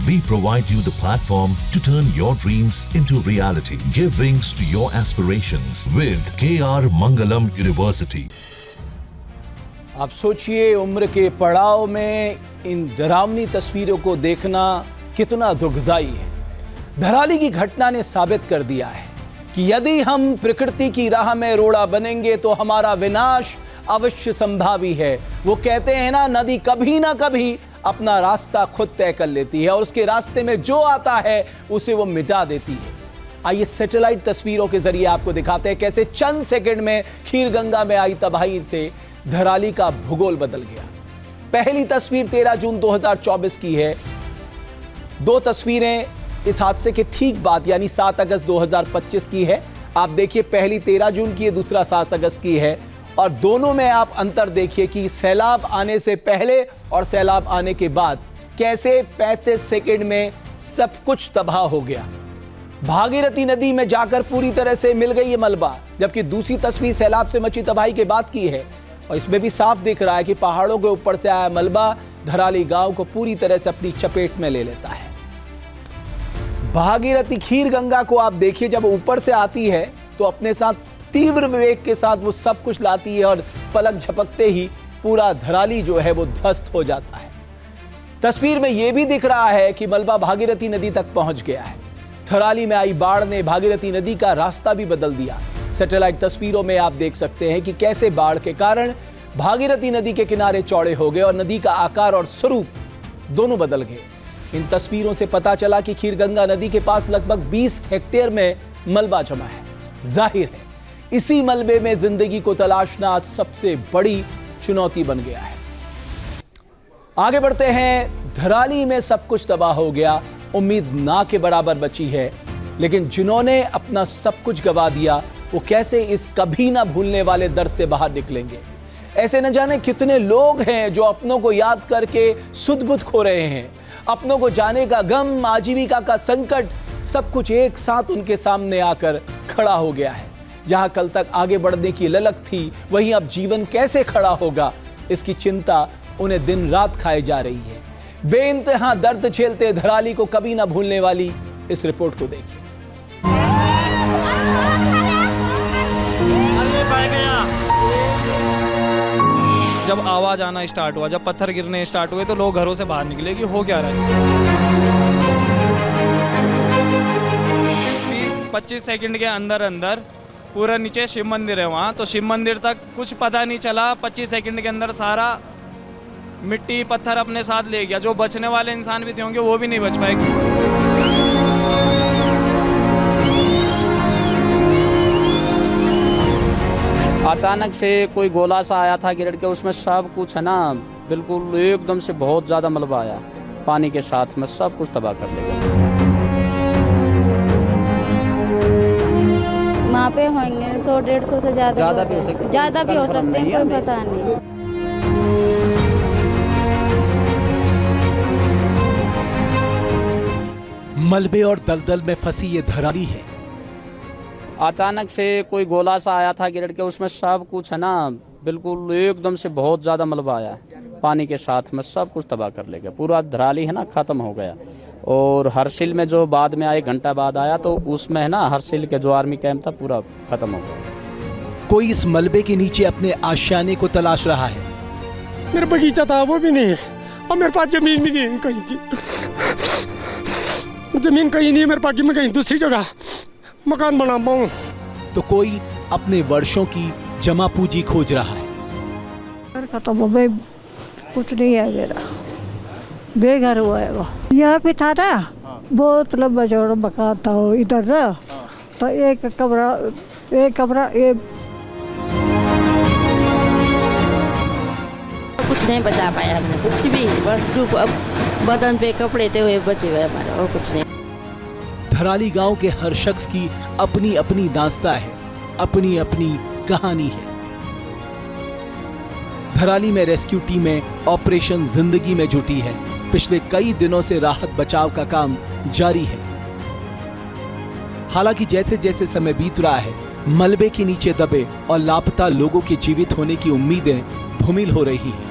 We provide you the platform to turn your dreams into reality. Give wings to your aspirations with KR Mangalam University. आप सोचिए, उम्र के पड़ाव में इन डरावनी तस्वीरों को देखना कितना दुखदाई है। धराली की घटना ने साबित कर दिया है कि यदि हम प्रकृति की राह में रोड़ा बनेंगे तो हमारा विनाश अवश्य संभावी है। वो कहते हैं ना, नदी कभी ना कभी अपना रास्ता खुद तय कर लेती है और उसके रास्ते में जो आता है उसे वो मिटा देती है। आइए सैटेलाइट तस्वीरों के जरिए आपको दिखाते हैं कैसे चंद सेकंड में खीरगंगा में आई तबाही से धराली का भूगोल बदल गया। पहली तस्वीर 13 जून 2024 की है। दो तस्वीरें इस हादसे के ठीक बाद यानी 7 अगस्त 2025 की है। आप देखिए, पहली 13 जून की है, दूसरा 7 अगस्त की है और दोनों में आप अंतर देखिए कि सैलाब आने से पहले और सैलाब आने के बाद कैसे 35 सेकंड में सब कुछ तबाह हो गया। भागीरथी नदी में जाकर पूरी तरह से मिल गई ये मलबा, जबकि दूसरी तस्वीर सैलाब से मची तबाही के बाद की है और इसमें भी साफ दिख रहा है कि पहाड़ों के ऊपर से आया मलबा धराली गांव को पूरी तरह से अपनी चपेट में ले लेता है। भागीरथी खीरगंगा को आप देखिए, जब ऊपर से आती है तो अपने साथ तीव्र वेग के साथ वो सब कुछ लाती है और पलक झपकते ही पूरा धराली जो है वो ध्वस्त हो जाता है। तस्वीर में यह भी दिख रहा है कि मलबा भागीरथी नदी तक पहुंच गया है। धराली में आई बाढ़ ने भागीरथी नदी का रास्ता भी बदल दिया। सैटेलाइट तस्वीरों में आप देख सकते हैं कि कैसे बाढ़ के कारण भागीरथी नदी के किनारे चौड़े हो गए और नदी का आकार और स्वरूप दोनों बदल गए। इन तस्वीरों से पता चला कि खीरगंगा नदी के पास लगभग 20 हेक्टेयर में मलबा जमा है। जाहिर है इसी मलबे में जिंदगी को तलाशना आज सबसे बड़ी चुनौती बन गया है। आगे बढ़ते हैं। धराली में सब कुछ तबाह हो गया, उम्मीद ना के बराबर बची है, लेकिन जिन्होंने अपना सब कुछ गवा दिया वो कैसे इस कभी ना भूलने वाले दर्द से बाहर निकलेंगे। ऐसे न जाने कितने लोग हैं जो अपनों को याद करके सुध बुध खो रहे हैं। अपनों को जाने का गम, आजीविका का संकट, सब कुछ एक साथ उनके सामने आकर खड़ा हो गया है। जहां कल तक आगे बढ़ने की ललक थी, वहीं अब जीवन कैसे खड़ा होगा, इसकी चिंता उन्हें दिन रात खाए जा रही है। बेइंतहा दर्द झेलते धराली को कभी ना भूलने वाली इस रिपोर्ट को देखिए। जब आवाज आना स्टार्ट हुआ, जब पत्थर गिरने स्टार्ट हुए तो लोग घरों से बाहर निकले कि हो क्या रहा है। 20-25 सेकंड के अंदर अंदर पूरा नीचे शिव मंदिर है वहाँ, तो शिव मंदिर तक कुछ पता नहीं चला। 25 सेकंड के अंदर सारा मिट्टी पत्थर अपने साथ ले गया। जो बचने वाले इंसान भी थे होंगे वो भी नहीं बच पाए। अचानक से कोई गोला सा आया था गिर के, उसमें सब कुछ है ना बिल्कुल एकदम से बहुत ज़्यादा मलबा आया, पानी के साथ में सब कुछ तबाह कर देगा। वहाँ पे होंगे 100-150 से ज़्यादा भी हो सकते हैं, कोई पता नहीं। मलबे और दलदल में फंसी ये धराली है। अचानक से कोई गोला सा आया था गिर के, उसमें सब कुछ है ना बिल्कुल एकदम से बहुत ज़्यादा मलबा आया, पानी के साथ में सब कुछ तबाह कर ले गया। पूरा धराली है ना ख़त्म हो गया। और हरसिल में जो बाद में आए, घंटा बाद आया, तो उसमें है ना हरसिल के जो आर्मी कैंप था पूरा खत्म हो गया। कोई इस मलबे के नीचे अपने आशियाने को तलाश रहा है। मेरा बगीचा था वो भी नहीं है और मेरे पास जमीन भी नहीं है कहीं की। जमीन कहीं नहीं है मेरे पास कि मैं कहीं दूसरी जगह मकान बना पाऊँ। तो कोई अपने वर्षों की जमा पूंजी खोज रहा है। कुछ नहीं है, मेरा बेघर हुआ है। वो यहाँ पे था ना, बहुत लंबा चौड़ा मकान था वो इधर ना, तो एक कमरा कुछ नहीं बचा पाया हमने, कुछ भी, बस जो बदन पे कपड़े थे वो बचे हुए हमारे, और कुछ नहीं। धराली गांव के हर शख्स की अपनी अपनी दास्तां है, अपनी अपनी कहानी है। धराली में रेस्क्यू टीमें ऑपरेशन जिंदगी में जुटी है। पिछले कई दिनों से राहत बचाव का काम जारी है। हालांकि जैसे जैसे समय बीत रहा है, मलबे के नीचे दबे और लापता लोगों के जीवित होने की उम्मीदें धूमिल हो रही हैं।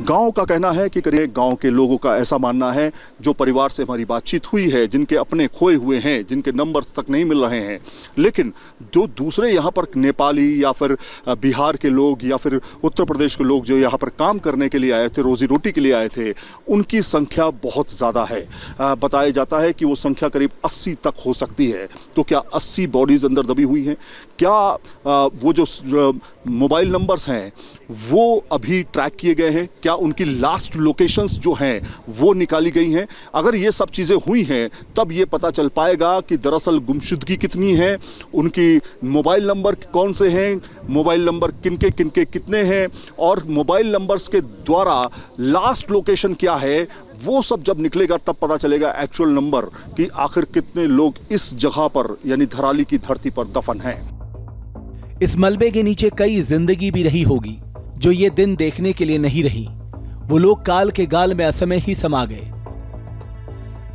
गांव का कहना है कि करीब गांव के लोगों का ऐसा मानना है, जो परिवार से हमारी बातचीत हुई है, जिनके अपने खोए हुए हैं, जिनके नंबर्स तक नहीं मिल रहे हैं, लेकिन जो दूसरे यहाँ पर नेपाली या फिर बिहार के लोग या फिर उत्तर प्रदेश के लोग जो यहाँ पर काम करने के लिए आए थे, रोजी रोटी के लिए आए थे, उनकी संख्या बहुत ज़्यादा है। बताया जाता है कि वो संख्या करीब 80 तक हो सकती है। तो क्या 80 बॉडीज़ अंदर दबी हुई हैं? क्या वो जो मोबाइल नंबर्स हैं वो अभी ट्रैक किए गए हैं? क्या उनकी लास्ट लोकेशंस जो हैं वो निकाली गई हैं? अगर ये सब चीज़ें हुई हैं तब ये पता चल पाएगा कि दरअसल गुमशुदगी कितनी है, उनकी मोबाइल नंबर कौन से हैं, मोबाइल नंबर किनके किनके कितने हैं, और मोबाइल नंबर्स के द्वारा लास्ट लोकेशन क्या है, वो सब जब निकलेगा तब पता चलेगा एक्चुअल नंबर कि आखिर कितने लोग इस जगह पर यानी धराली की धरती पर दफन हैं। इस मलबे के नीचे कई जिंदगी भी रही होगी जो ये दिन देखने के लिए नहीं रही। वो लोग काल के गाल में असमय ही समा गए।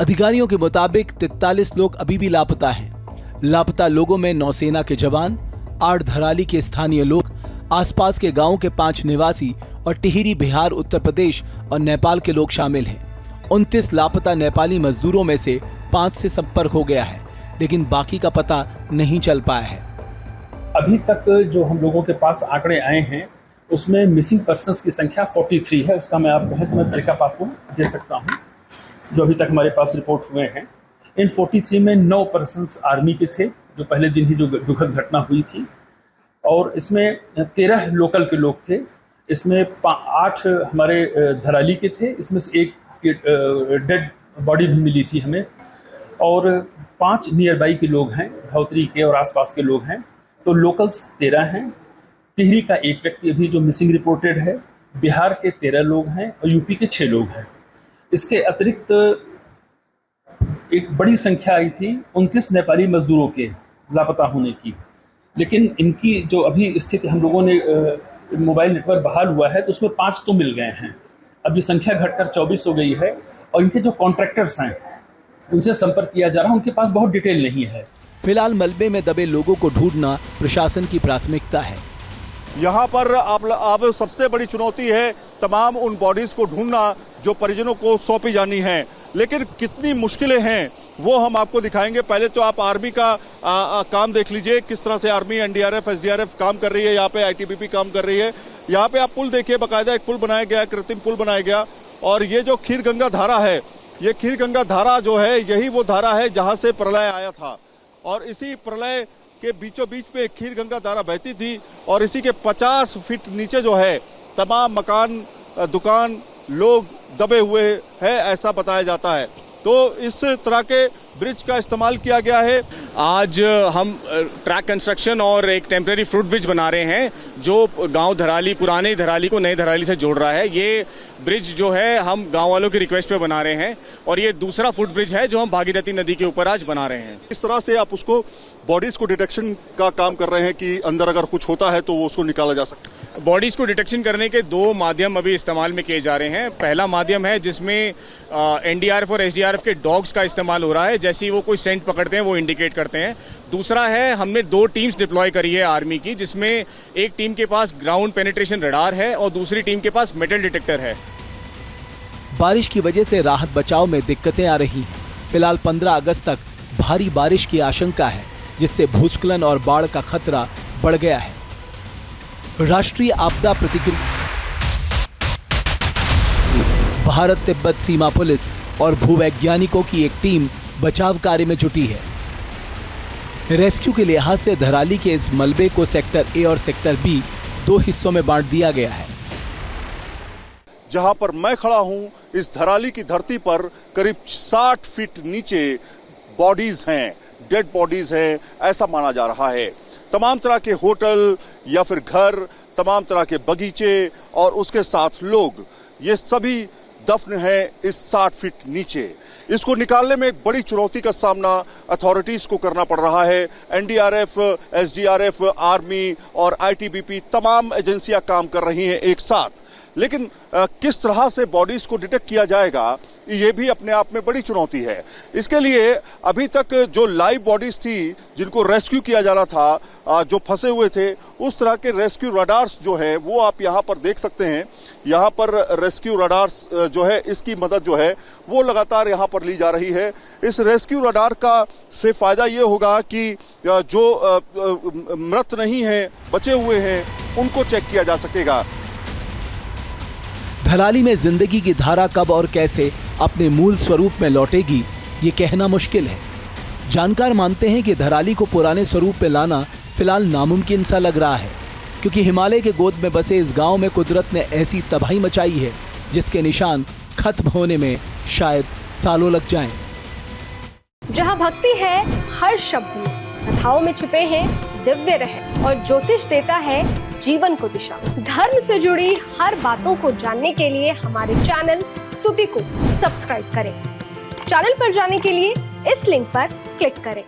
अधिकारियों के मुताबिक 43 लोग अभी भी लापता हैं। लापता लोगों में नौसेना के जवान, 8 धराली के स्थानीय लोग, आसपास के गांवों के 5 निवासी और टिहरी, बिहार, उत्तर प्रदेश और नेपाल के लोग शामिल हैं। 29 लापता नेपाली मजदूरों में से 5 से संपर्क हो गया है, लेकिन बाकी का पता नहीं चल पाया है। अभी तक जो हम लोगों के पास आंकड़े आए हैं उसमें मिसिंग पर्सन्स की संख्या 43 है। उसका मैं ब्रेकअप आपको दे सकता हूं जो अभी तक हमारे पास रिपोर्ट हुए हैं। इन 43 में 9 पर्सन्स आर्मी के थे, जो पहले दिन ही जो दुखद घटना हुई थी, और इसमें 13 लोकल के लोग थे। इसमें 8 हमारे धराली के थे, इसमें से एक डेड बॉडी भी मिली थी हमें, और 5 नियर बाई के लोग हैं, धौतरी के और आसपास के लोग हैं। तो लोकल्स 13 हैं। टिहरी का एक व्यक्ति अभी जो मिसिंग रिपोर्टेड है, बिहार के 13 लोग हैं और यूपी के 6 लोग हैं। इसके अतिरिक्त एक बड़ी संख्या आई थी 29 नेपाली मजदूरों के लापता होने की, लेकिन इनकी जो अभी स्थिति हम लोगों ने मोबाइल नेटवर्क बहाल हुआ है तो उसमें 5 तो मिल गए हैं। अब ये संख्या घटकर 24 हो गई है, और इनके जो कॉन्ट्रैक्टर्स हैं उनसे संपर्क किया जा रहा है, उनके पास बहुत डिटेल नहीं है। फिलहाल मलबे में दबे लोगों को ढूंढना प्रशासन की प्राथमिकता है। यहाँ पर अब सबसे बड़ी चुनौती है तमाम उन बॉडीज को ढूंढना जो परिजनों को सौंपी जानी है, लेकिन कितनी मुश्किलें हैं वो हम आपको दिखाएंगे। पहले तो आप आर्मी का काम देख लीजिए, किस तरह से आर्मी, एनडीआरएफ, एसडीआरएफ काम कर रही है, यहाँ पे आईटीबीपी काम कर रही है। यहाँ पे आप पुल देखिए, बाकायदा एक पुल बनाया गया, कृत्रिम पुल बनाया गया, और ये जो खीर गंगा धारा है, ये खीर गंगा धारा जो है यही वो धारा है जहाँ से प्रलय आया था, और इसी प्रलय के बीचों बीच पे खीर गंगा धारा बहती थी, और इसी के 50 फीट नीचे जो है तमाम मकान, दुकान, लोग दबे हुए हैं, ऐसा बताया जाता है। तो इस तरह के ब्रिज का इस्तेमाल किया गया है। आज हम ट्रैक कंस्ट्रक्शन और एक टेम्परेरी फ्रूट ब्रिज बना रहे हैं जो गांव धराली, पुराने धराली को नए धराली से जोड़ रहा है। ये ब्रिज जो है हम गांव वालों की रिक्वेस्ट पे बना रहे हैं, और ये दूसरा फुट ब्रिज है जो हम भागीरथी नदी के ऊपर आज बना रहे हैं। इस तरह से आप उसको बॉडीज को डिटेक्शन का काम कर रहे हैं कि अंदर अगर कुछ होता है तो वो उसको निकाला जा सकता है। बॉडीज को डिटेक्शन करने के 2 माध्यम अभी इस्तेमाल में किए जा रहे हैं। पहला माध्यम है जिसमें एनडीआरएफ और एसडीआरएफ के डॉग्स का इस्तेमाल हो रहा है, जैसे ही वो कोई सेंट पकड़ते हैं वो इंडिकेट करते हैं। दूसरा है, हमने 2 टीम्स डिप्लॉय करी है आर्मी की, जिसमें एक टीम के पास ग्राउंड पेनिट्रेशन रडार है और दूसरी टीम के पास मेटल डिटेक्टर है। बारिश की वजह से राहत बचाव में दिक्कतें आ रही हैं। फिलहाल 15 अगस्त तक भारी बारिश की आशंका है, जिससे भूस्खलन और बाढ़ का खतरा बढ़ गया है। राष्ट्रीय आपदा प्रतिक्रिया, भारत तिब्बत सीमा पुलिस और भूवैज्ञानिकों की एक टीम बचाव कार्य में जुटी है। रेस्क्यू के लिहाज से धराली के इस मलबे को सेक्टर ए और सेक्टर बी 2 हिस्सों में बांट दिया गया है। जहां पर मैं खड़ा हूं, इस धराली की धरती पर करीब 60 फीट नीचे बॉडीज हैं, डेड बॉडीज हैं, ऐसा माना जा रहा है। तमाम तरह के होटल या फिर घर, तमाम तरह के बगीचे और उसके साथ लोग, ये सभी दफन है इस 60 फीट नीचे। इसको निकालने में एक बड़ी चुनौती का सामना अथॉरिटीज को करना पड़ रहा है। एनडीआरएफ, एसडीआरएफ, आर्मी और आईटीबीपी तमाम एजेंसियां काम कर रही हैं एक साथ, लेकिन किस तरह से बॉडीज को डिटेक्ट किया जाएगा, ये भी अपने आप में बड़ी चुनौती है। इसके लिए अभी तक जो लाइव बॉडीज थी जिनको रेस्क्यू किया जाना था, जो फंसे हुए थे, उस तरह के रेस्क्यू रडार्स जो है वो आप यहाँ पर देख सकते हैं। यहाँ पर रेस्क्यू रडार्स जो है इसकी मदद जो है वो लगातार यहाँ पर ली जा रही है। इस रेस्क्यू रडार का से फायदा ये होगा कि जो मृत नहीं है, बचे हुए हैं, उनको चेक किया जा सकेगा। धराली में जिंदगी की धारा कब और कैसे अपने मूल स्वरूप में लौटेगी, ये कहना मुश्किल है। जानकार मानते हैं कि धराली को पुराने स्वरूप में लाना फिलहाल नामुमकिन सा लग रहा है, क्योंकि हिमालय के गोद में बसे इस गांव में कुदरत ने ऐसी तबाही मचाई है जिसके निशान खत्म होने में शायद सालों लग जाएं। जहां भक्ति है हर शब्द में, कथाओं में छिपे हैं दिव्य रहस्य और ज्योतिष देता है जीवन को दिशा। धर्म से जुड़ी हर बातों को जानने के लिए हमारे चैनल स्तुति को सब्सक्राइब करें। चैनल पर जाने के लिए इस लिंक पर क्लिक करें।